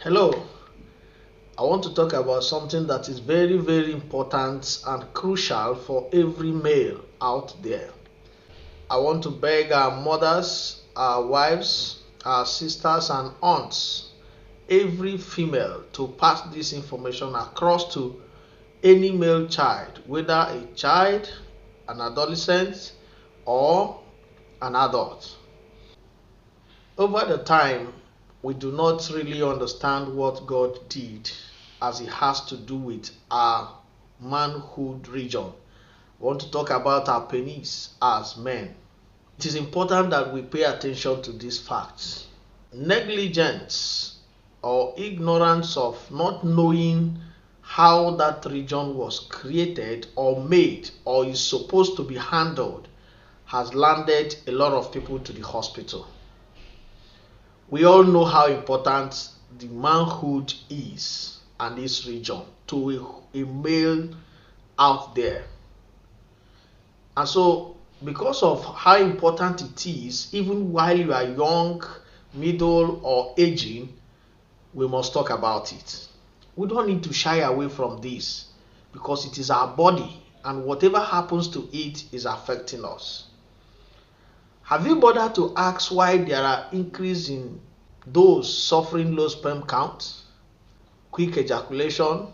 Hello, I want to talk about something that is very, very important and crucial for every male out there. I want to beg our mothers, our wives, our sisters, and aunts, every female, to pass this information across to any male child, whether a child, an adolescent, or an adult. Over the time, we do not really understand what God did as it has to do with our manhood region. I want to talk about our penis as men. It is important that we pay attention to these facts. Negligence or ignorance of not knowing how that region was created or made or is supposed to be handled has landed a lot of people to the hospital. We all know how important the manhood is and this region to a male out there. And so, because of how important it is, even while you are young, middle, or aging, we must talk about it. We don't need to shy away from this because it is our body, and whatever happens to it is affecting us. Have you bothered to ask why there are increase in those suffering low sperm count, quick ejaculation,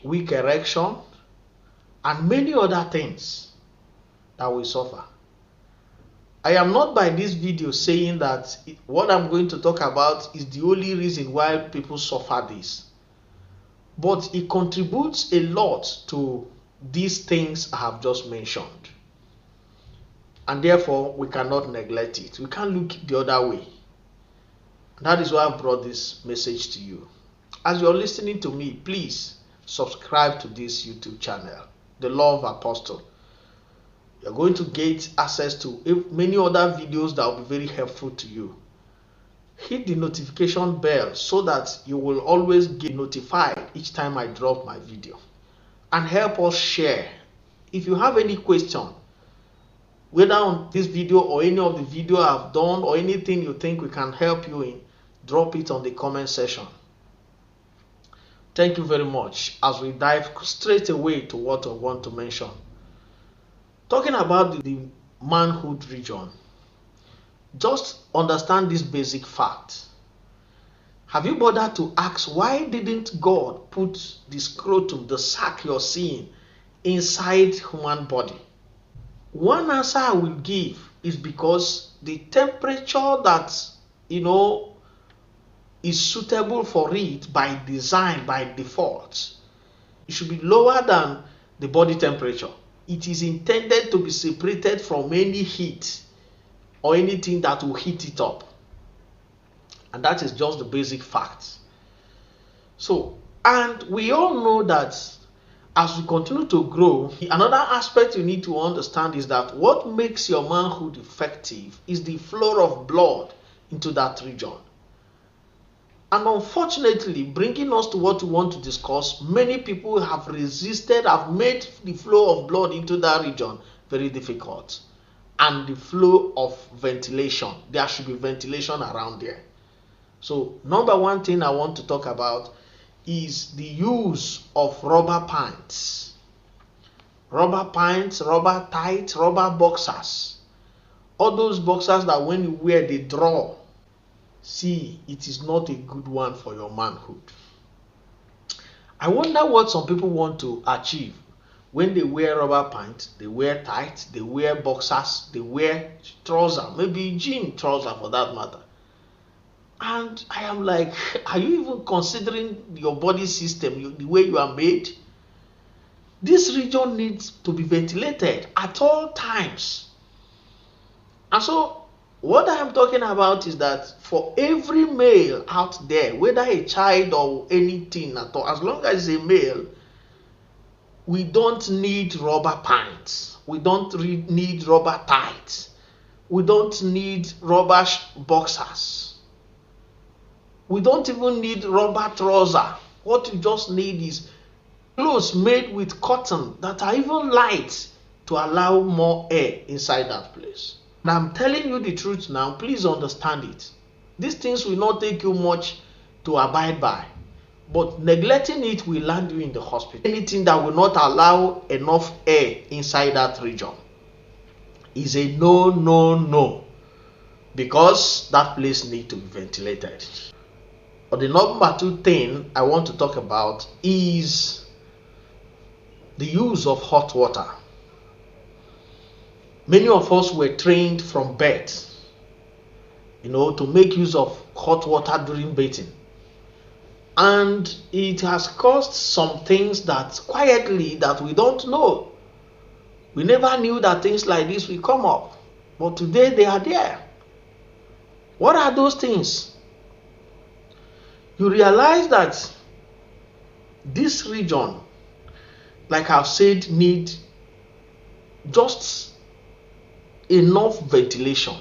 weak erection, and many other things that we suffer? I am not by this video saying that what I'm going to talk about is the only reason why people suffer this, but it contributes a lot to these things I have just mentioned. And therefore, we cannot neglect it. We can't look the other way. That is why I brought this message to you. As you're listening to me, please subscribe to this YouTube channel, The Love Apostle. You're going to get access to many other videos that will be very helpful to you. Hit the notification bell so that you will always get notified each time I drop my video. And help us share. If you have any question, whether on this video or any of the video I've done or anything you think we can help you in, drop it on the comment section. Thank you very much as we dive straight away to what I want to mention. Talking about the manhood region, just understand this basic fact. Have you bothered to ask why didn't God put the scrotum, the sac you're seeing, inside human body? One answer I will give is because the temperature that is suitable for it by design, by default, it should be lower than the body temperature. It is intended to be separated from any heat or anything that will heat it up. And that is just the basic fact. So, and we all know that as we continue to grow, another aspect you need to understand is that what makes your manhood effective is the flow of blood into that region. And unfortunately, bringing us to what we want to discuss, many people have resisted, have made the flow of blood into that region very difficult. And the flow of ventilation, there should be ventilation around there. So, number one thing I want to talk about is the use of rubber pants. Rubber pants, rubber tights, rubber boxers. All those boxers that when you wear, they draw. See, it is not a good one for your manhood. I wonder what some people want to achieve when they wear rubber pants, they wear tights, they wear boxers, they wear trousers, maybe jean trouser for that matter. And I am like, are you even considering your body system, the way you are made? This region needs to be ventilated at all times. And so, what I am talking about is that for every male out there, whether a child or anything at all, as long as it's a male, we don't need rubber pants. We don't need rubber tights. We don't need rubber boxers. We don't even need rubber trouser. What you just need is clothes made with cotton that are even light to allow more air inside that place. And I'm telling you the truth now, please understand it. These things will not take you much to abide by. But neglecting it will land you in the hospital. Anything that will not allow enough air inside that region is a no, no, no. Because that place needs to be ventilated. But the number 2 thing I want to talk about is the use of hot water. Many of us were trained from birth, to make use of hot water during bathing. And it has caused some things that quietly that we don't know. We never knew that things like this will come up. But today they are there. What are those things? You realize that this region, like I've said, need just enough ventilation.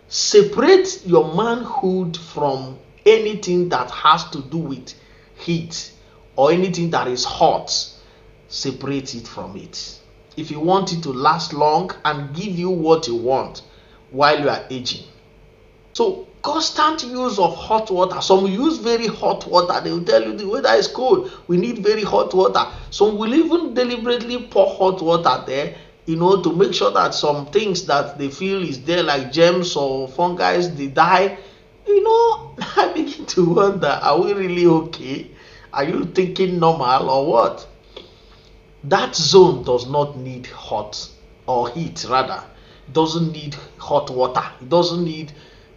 Separate your manhood from anything that has to do with heat or anything that is hot. Separate it from it. If you want it to last long and give you what you want while you are aging. So constant use of hot water. Some use very hot water. They will tell you the weather is cold, we need very hot water. Some will even deliberately pour hot water there, to make sure that some things that they feel is there, like germs or fungi, they die. I begin to wonder, are we really okay? Are you thinking normal or what? That zone does not need hot or heat, rather. It doesn't need hot water. It doesn't need,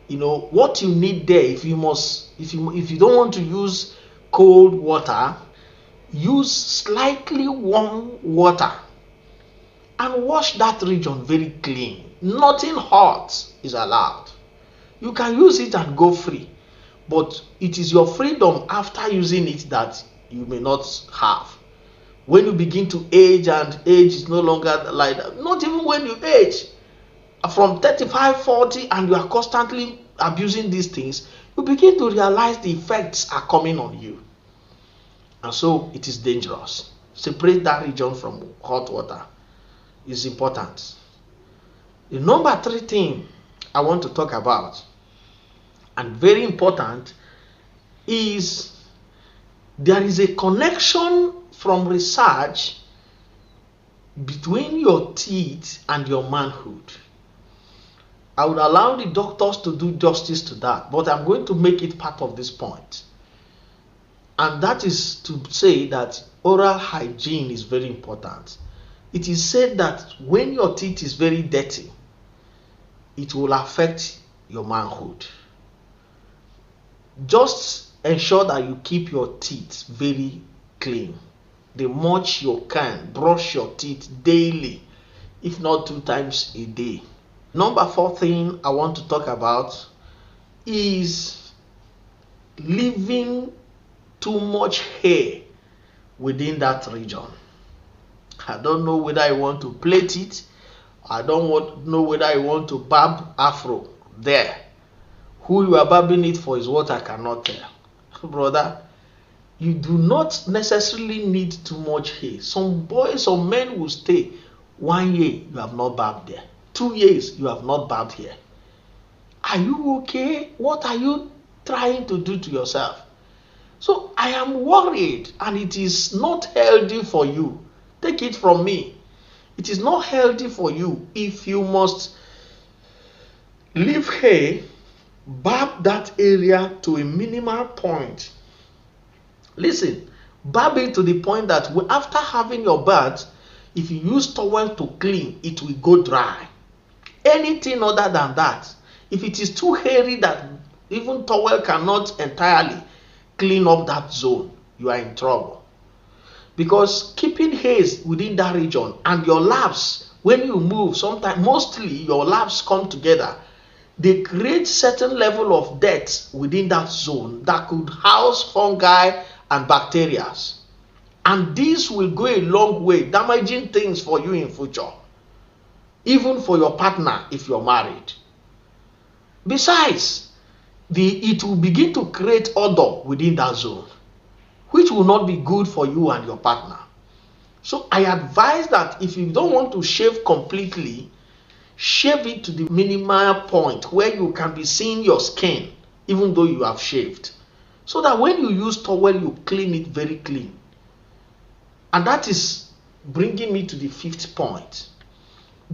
what you need there. If you don't want to use cold water, use slightly warm water and wash that region very clean. Nothing hot is allowed. You can use it and go free, but it is your freedom after using it that you may not have. When you begin to age, and age is no longer like that, not even when you age, from 35, 40, and you are constantly abusing these things, you begin to realize the effects are coming on you. And so it is dangerous. Separate that region from hot water. It's important. The number 3 thing I want to talk about, and very important, is there is a connection from research between your teeth and your manhood. I would allow the doctors to do justice to that, but I'm going to make it part of this point. And that is to say that oral hygiene is very important. It is said that when your teeth is very dirty, it will affect your manhood. Just ensure that you keep your teeth very clean. The much you can, brush your teeth daily, if not 2 times a day. Number 4 thing I want to talk about is leaving too much hair within that region. I don't know whether I want to plait it. I don't know whether I want to barb afro there. Who you are barbing it for is what I cannot tell. Brother, you do not necessarily need too much hair. Some boys, some men will stay 1 year, you have not barbed there. 2 years, you have not barbed here. Are you okay? What are you trying to do to yourself? So I am worried, and it is not healthy for you. Take it from me. It is not healthy for you if you must leave hair, barb that area to a minimal point. Listen, barb it to the point that after having your bath, if you use towel to clean, it will go dry. Anything other than that, if it is too hairy that even towel cannot entirely clean up that zone, you are in trouble. Because keeping hairs within that region and your labs, when you move, sometimes mostly your labs come together, they create certain level of dirt within that zone that could house fungi and bacteria. And this will go a long way, damaging things for you in future, even for your partner if you're married. Besides, it will begin to create odor within that zone, which will not be good for you and your partner. So I advise that if you don't want to shave completely, shave it to the minimal point where you can be seeing your skin even though you have shaved. so that when you use towel, you clean it very clean. And that is bringing me to the 5th point.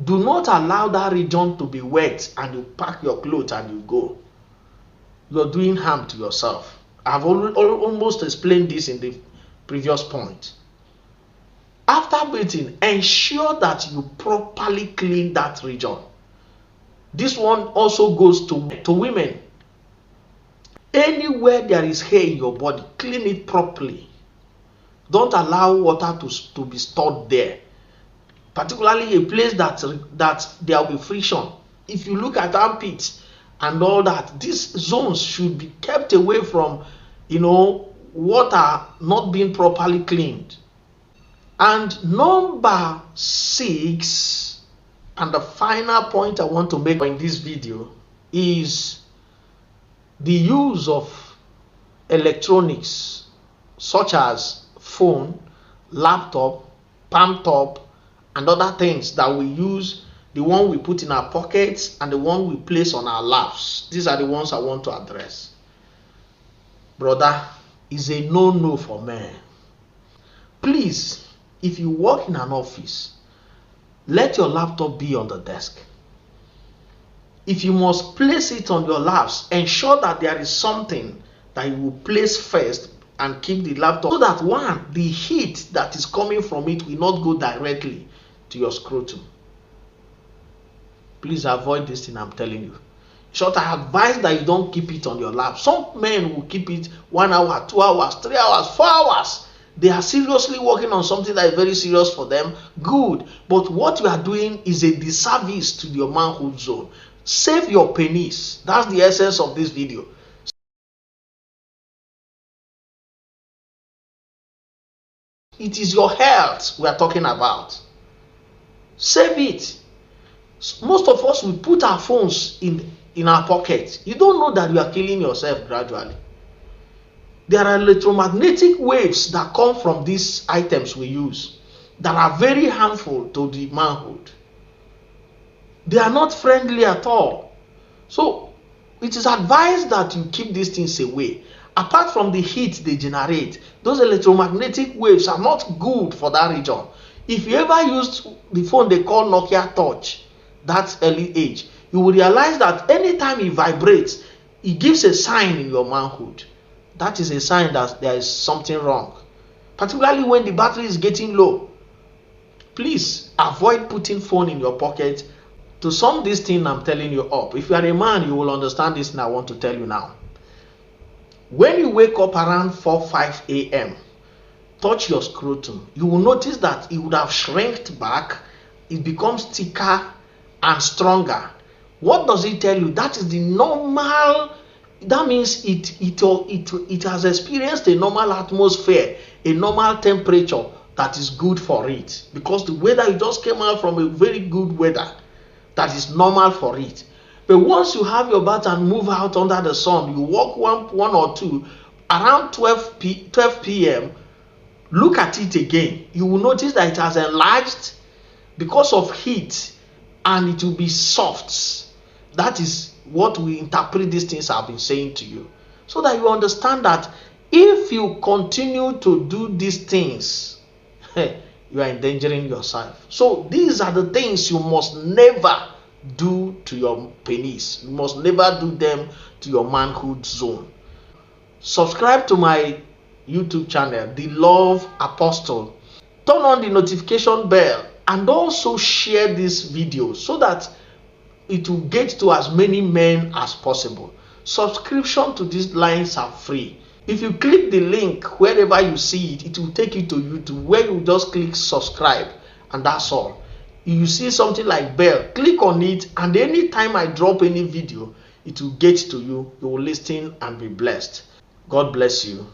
Do not allow that region to be wet and you pack your clothes and you go. You're doing harm to yourself. I've almost explained this in the previous point. After bathing, ensure that you properly clean that region. This one also goes to women. Anywhere there is hair in your body, clean it properly. Don't allow water to be stored there. Particularly a place that there will be friction. If you look at armpits and all that, these zones should be kept away from, water not being properly cleaned. And number 6, and the final point I want to make in this video, is the use of electronics such as phone, laptop, palm top, and other things that we use, the one we put in our pockets and the one we place on our laps. These are the ones I want to address. Brother, is a no-no for men. Please, if you work in an office, let your laptop be on the desk. If you must place it on your laps, ensure that there is something that you will place first and keep the laptop, so that the heat that is coming from it will not go directly to your scrotum. Please avoid this thing I'm telling you. Short, I advise that you don't keep it on your lap. Some men will keep it 1 hour, 2 hours, 3 hours, 4 hours. They are seriously working on something that is very serious for them. Good. But what you are doing is a disservice to your manhood zone. Save your penis. That's the essence of this video. It is your health we are talking about. Save it. Most of us will put our phones in our pocket. You don't know that you are killing yourself gradually. There are electromagnetic waves that come from these items we use that are very harmful to the manhood. They are not friendly at all. So it is advised that you keep these things away. Apart from the heat they generate, those electromagnetic waves are not good for that region. If you ever used the phone they call Nokia Touch, that early age, you will realize that anytime it vibrates, it gives a sign in your manhood. That is a sign that there is something wrong. Particularly when the battery is getting low. Please avoid putting phone in your pocket. To sum this thing I'm telling you up, if you are a man, you will understand this and I want to tell you now. When you wake up around 4-5 a.m., touch your scrotum. You will notice that it would have shrinked back. It becomes thicker and stronger. What does it tell you? That is the normal. That means it has experienced a normal atmosphere, a normal temperature that is good for it. Because the weather, it just came out from a very good weather that is normal for it. But once you have your bath and move out under the sun, you walk one or two, around 12 p.m., look at it again. You will notice that it has enlarged because of heat and it will be soft. That is what we interpret these things I've been saying to you. So that you understand that if you continue to do these things, you are endangering yourself. So these are the things you must never do to your penis. You must never do them to your manhood zone. Subscribe to my YouTube channel, The Love Apostle. Turn on the notification bell and also share this video so that it will get to as many men as possible. Subscription to these lines are free. If you click the link wherever you see it, it will take you to YouTube where you just click subscribe and that's all. You see something like bell, click on it, and anytime I drop any video, it will get to you. You will listen and be blessed. God bless you.